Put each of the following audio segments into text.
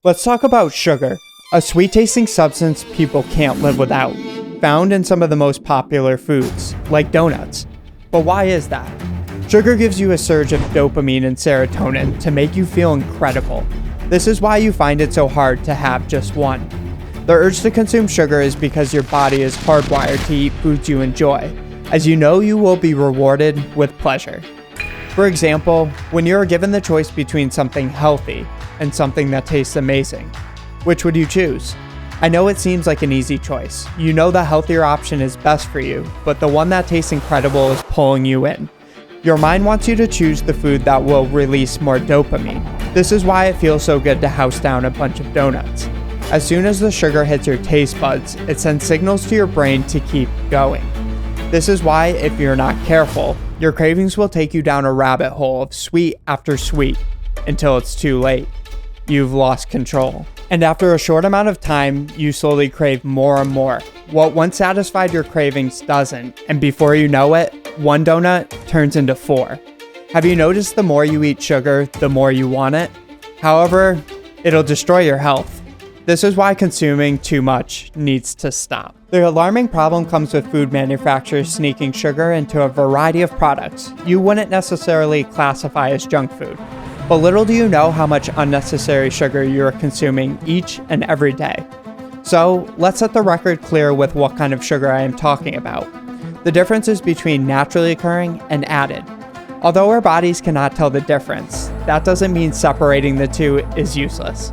Let's talk about sugar, a sweet-tasting substance people can't live without, found in some of the most popular foods, like donuts. But why is that? Sugar gives you a surge of dopamine and serotonin to make you feel incredible. This is why you find it so hard to have just one. The urge to consume sugar is because your body is hardwired to eat foods you enjoy, as you know you will be rewarded with pleasure. For example, when you are given the choice between something healthy and something that tastes amazing, which would you choose? I know it seems like an easy choice. You know the healthier option is best for you, but the one that tastes incredible is pulling you in. Your mind wants you to choose the food that will release more dopamine. This is why it feels so good to house down a bunch of donuts. As soon as the sugar hits your taste buds, it sends signals to your brain to keep going. This is why, if you're not careful, your cravings will take you down a rabbit hole of sweet after sweet until it's too late. You've lost control. And after a short amount of time, you slowly crave more and more. What once satisfied your cravings doesn't, and before you know it, one donut turns into 4. Have you noticed the more you eat sugar, the more you want it? However, it'll destroy your health. This is why consuming too much needs to stop. The alarming problem comes with food manufacturers sneaking sugar into a variety of products you wouldn't necessarily classify as junk food. But little do you know how much unnecessary sugar you are consuming each and every day. So let's set the record clear with what kind of sugar I am talking about. The difference is between naturally occurring and added. Although our bodies cannot tell the difference, that doesn't mean separating the two is useless.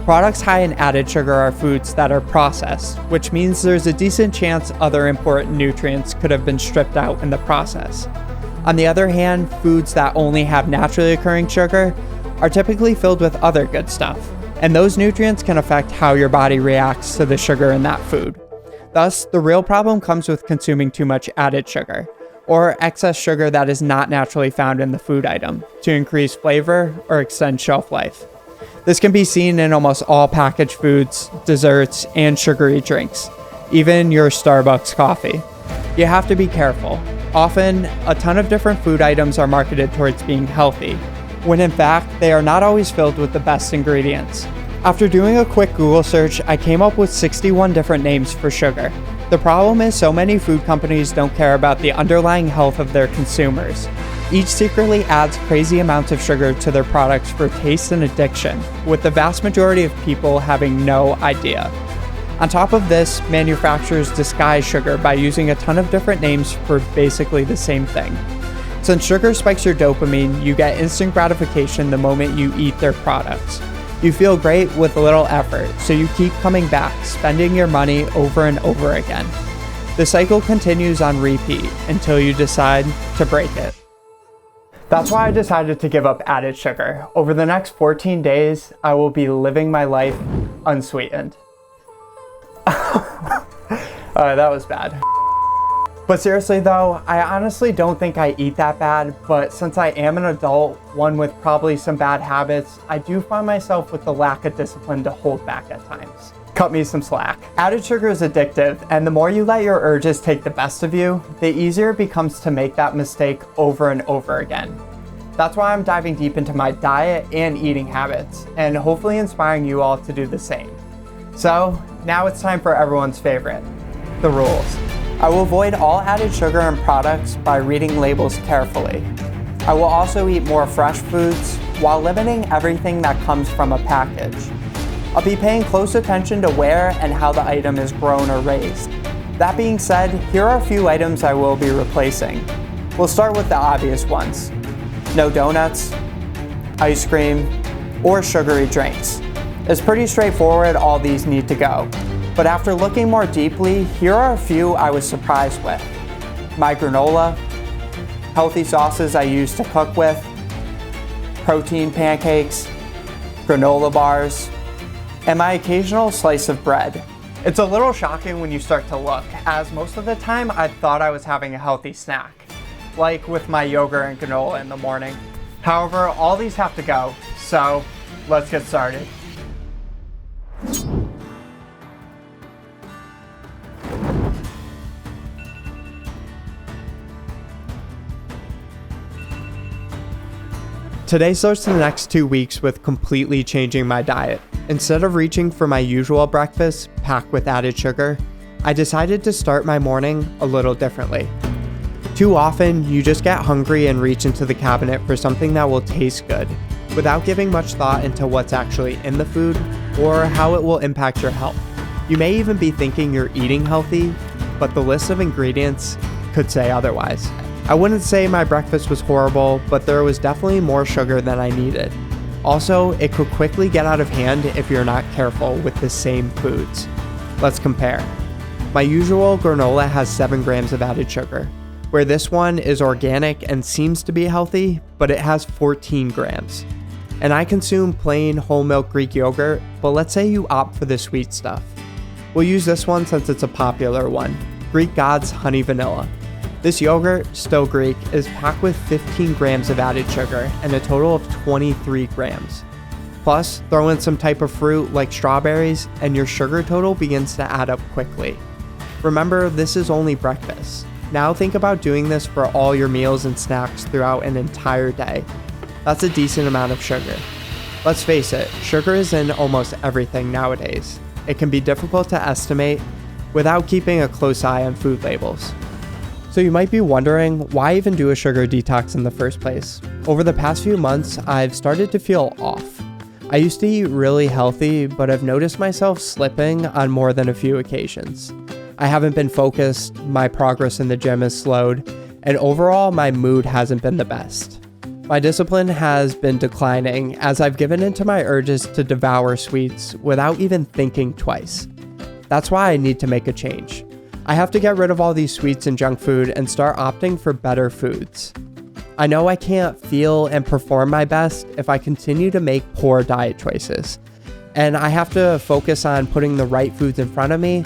Products high in added sugar are foods that are processed, which means there's a decent chance other important nutrients could have been stripped out in the process. On the other hand, foods that only have naturally occurring sugar are typically filled with other good stuff, and those nutrients can affect how your body reacts to the sugar in that food. Thus, the real problem comes with consuming too much added sugar, or excess sugar that is not naturally found in the food item, to increase flavor or extend shelf life. This can be seen in almost all packaged foods, desserts, and sugary drinks, even your Starbucks coffee. You have to be careful. Often, a ton of different food items are marketed towards being healthy, when in fact, they are not always filled with the best ingredients. After doing a quick Google search, I came up with 61 different names for sugar. The problem is so many food companies don't care about the underlying health of their consumers. Each secretly adds crazy amounts of sugar to their products for taste and addiction, with the vast majority of people having no idea. On top of this, manufacturers disguise sugar by using a ton of different names for basically the same thing. Since sugar spikes your dopamine, you get instant gratification the moment you eat their products. You feel great with little effort, so you keep coming back, spending your money over and over again. The cycle continues on repeat until you decide to break it. That's why I decided to give up added sugar. Over the next 14 days, I will be living my life unsweetened. That was bad. But seriously though, I honestly don't think I eat that bad, but since I am an adult, one with probably some bad habits, I do find myself with the lack of discipline to hold back at times. Cut me some slack. Added sugar is addictive, and the more you let your urges take the best of you, the easier it becomes to make that mistake over and over again. That's why I'm diving deep into my diet and eating habits, and hopefully inspiring you all to do the same. So, now it's time for everyone's favorite, the rules. I will avoid all added sugar in products by reading labels carefully. I will also eat more fresh foods while limiting everything that comes from a package. I'll be paying close attention to where and how the item is grown or raised. That being said, here are a few items I will be replacing. We'll start with the obvious ones. No donuts, ice cream, or sugary drinks. It's pretty straightforward, all these need to go. But after looking more deeply, here are a few I was surprised with. My granola, healthy sauces I use to cook with, protein pancakes, granola bars, and my occasional slice of bread. It's a little shocking when you start to look, as most of the time I thought I was having a healthy snack, like with my yogurt and granola in the morning. However, all these have to go, so let's get started. Today starts the next 2 weeks with completely changing my diet. Instead of reaching for my usual breakfast packed with added sugar, I decided to start my morning a little differently. Too often, you just get hungry and reach into the cabinet for something that will taste good, without giving much thought into what's actually in the food or how it will impact your health. You may even be thinking you're eating healthy, but the list of ingredients could say otherwise. I wouldn't say my breakfast was horrible, but there was definitely more sugar than I needed. Also, it could quickly get out of hand if you're not careful with the same foods. Let's compare. My usual granola has 7 grams of added sugar, where this one is organic and seems to be healthy, but it has 14 grams. And I consume plain whole milk Greek yogurt, but let's say you opt for the sweet stuff. We'll use this one since it's a popular one, Greek God's Honey Vanilla. This yogurt, still Greek, is packed with 15 grams of added sugar and a total of 23 grams. Plus, throw in some type of fruit like strawberries and your sugar total begins to add up quickly. Remember, this is only breakfast. Now think about doing this for all your meals and snacks throughout an entire day. That's a decent amount of sugar. Let's face it, sugar is in almost everything nowadays. It can be difficult to estimate without keeping a close eye on food labels. So you might be wondering, why even do a sugar detox in the first place? Over the past few months, I've started to feel off. I used to eat really healthy, but I've noticed myself slipping on more than a few occasions. I haven't been focused, my progress in the gym has slowed, and overall my mood hasn't been the best. My discipline has been declining as I've given into my urges to devour sweets without even thinking twice. That's why I need to make a change. I have to get rid of all these sweets and junk food and start opting for better foods. I know I can't feel and perform my best if I continue to make poor diet choices, and I have to focus on putting the right foods in front of me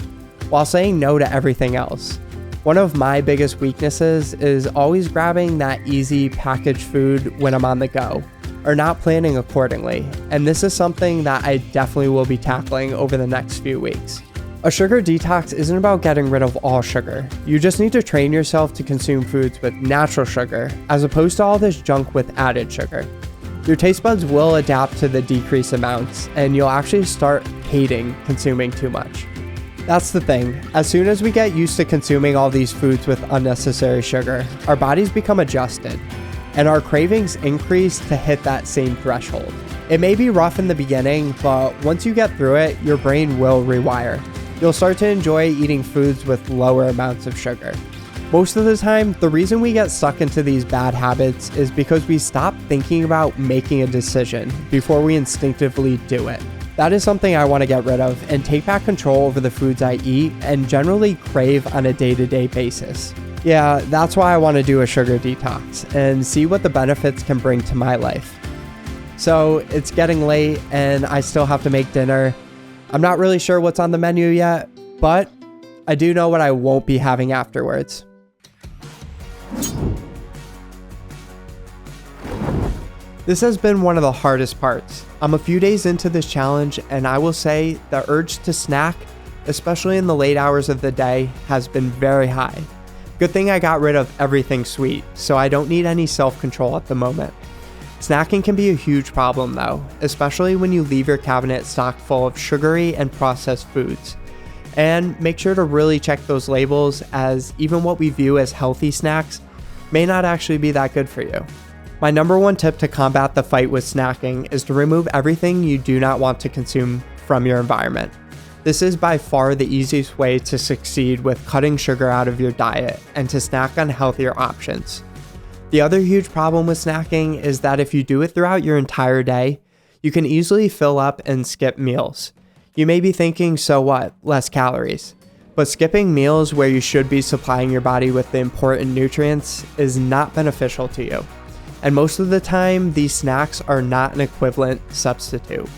while saying no to everything else. One of my biggest weaknesses is always grabbing that easy packaged food when I'm on the go, or not planning accordingly, and this is something that I definitely will be tackling over the next few weeks. A sugar detox isn't about getting rid of all sugar. You just need to train yourself to consume foods with natural sugar, as opposed to all this junk with added sugar. Your taste buds will adapt to the decreased amounts, and you'll actually start hating consuming too much. That's the thing, as soon as we get used to consuming all these foods with unnecessary sugar, our bodies become adjusted, and our cravings increase to hit that same threshold. It may be rough in the beginning, but once you get through it, your brain will rewire. You'll start to enjoy eating foods with lower amounts of sugar. Most of the time, the reason we get stuck into these bad habits is because we stop thinking about making a decision before we instinctively do it. That is something I want to get rid of and take back control over the foods I eat and generally crave on a day-to-day basis. Yeah, that's why I want to do a sugar detox and see what the benefits can bring to my life. So it's getting late and I still have to make dinner. I'm not really sure what's on the menu yet, but I do know what I won't be having afterwards. This has been one of the hardest parts. I'm a few days into this challenge and I will say the urge to snack, especially in the late hours of the day, has been very high. Good thing I got rid of everything sweet, so I don't need any self-control at the moment. Snacking can be a huge problem though, especially when you leave your cabinet stocked full of sugary and processed foods. And make sure to really check those labels, as even what we view as healthy snacks may not actually be that good for you. My number one tip to combat the fight with snacking is to remove everything you do not want to consume from your environment. This is by far the easiest way to succeed with cutting sugar out of your diet and to snack on healthier options. The other huge problem with snacking is that if you do it throughout your entire day, you can easily fill up and skip meals. You may be thinking, so what, less calories? But skipping meals where you should be supplying your body with the important nutrients is not beneficial to you. And most of the time, these snacks are not an equivalent substitute.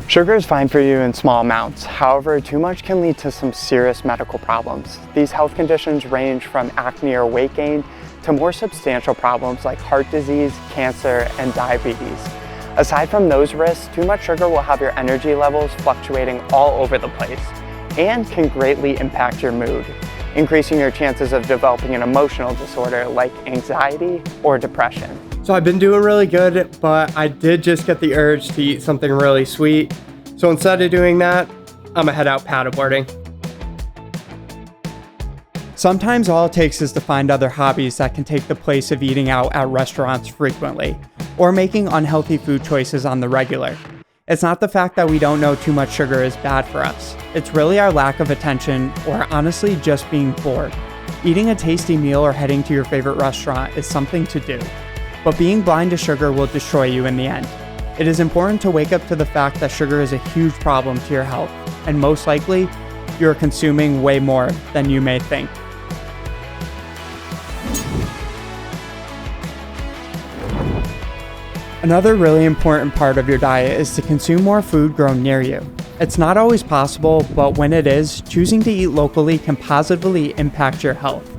Sugar is fine for you in small amounts. However, too much can lead to some serious medical problems. These health conditions range from acne or weight gain to more substantial problems like heart disease, cancer, and diabetes. Aside from those risks, too much sugar will have your energy levels fluctuating all over the place and can greatly impact your mood, increasing your chances of developing an emotional disorder like anxiety or depression. So I've been doing really good, but I did just get the urge to eat something really sweet. So instead of doing that, I'm gonna head out paddleboarding. Sometimes all it takes is to find other hobbies that can take the place of eating out at restaurants frequently, or making unhealthy food choices on the regular. It's not the fact that we don't know too much sugar is bad for us. It's really our lack of attention, or honestly just being bored. Eating a tasty meal or heading to your favorite restaurant is something to do, but being blind to sugar will destroy you in the end. It is important to wake up to the fact that sugar is a huge problem to your health, and most likely, you're consuming way more than you may think. Another really important part of your diet is to consume more food grown near you. It's not always possible, but when it is, choosing to eat locally can positively impact your health.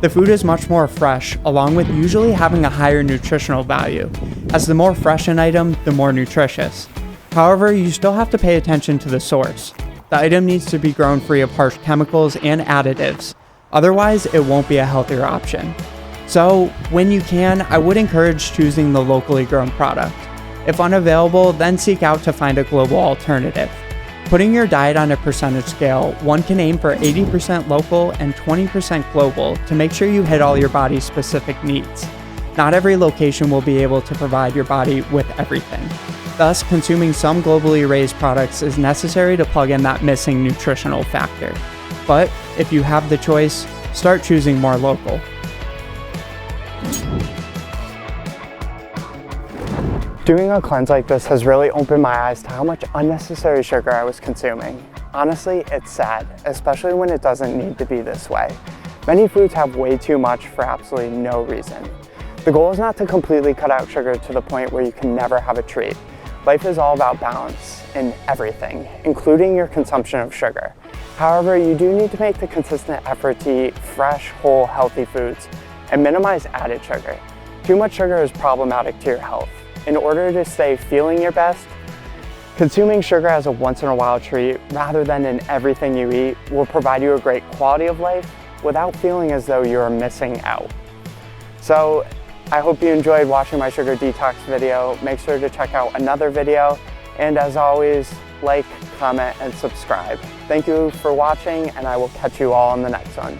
The food is much more fresh, along with usually having a higher nutritional value, as the more fresh an item, the more nutritious. However, you still have to pay attention to the source. The item needs to be grown free of harsh chemicals and additives, otherwise it won't be a healthier option. So, when you can, I would encourage choosing the locally grown product. If unavailable, then seek out to find a global alternative. Putting your diet on a percentage scale, one can aim for 80% local and 20% global to make sure you hit all your body's specific needs. Not every location will be able to provide your body with everything. Thus, consuming some globally raised products is necessary to plug in that missing nutritional factor. But if you have the choice, start choosing more local. Doing a cleanse like this has really opened my eyes to how much unnecessary sugar I was consuming. Honestly, it's sad, especially when it doesn't need to be this way. Many foods have way too much for absolutely no reason. The goal is not to completely cut out sugar to the point where you can never have a treat. Life is all about balance in everything, including your consumption of sugar. However, you do need to make the consistent effort to eat fresh, whole, healthy foods and minimize added sugar. Too much sugar is problematic to your health. In order to stay feeling your best, consuming sugar as a once-in-a-while treat rather than in everything you eat will provide you a great quality of life without feeling as though you're missing out. So I hope you enjoyed watching my sugar detox video. Make sure to check out another video, and as always, like, comment, and subscribe. Thank you for watching, and I will catch you all in the next one.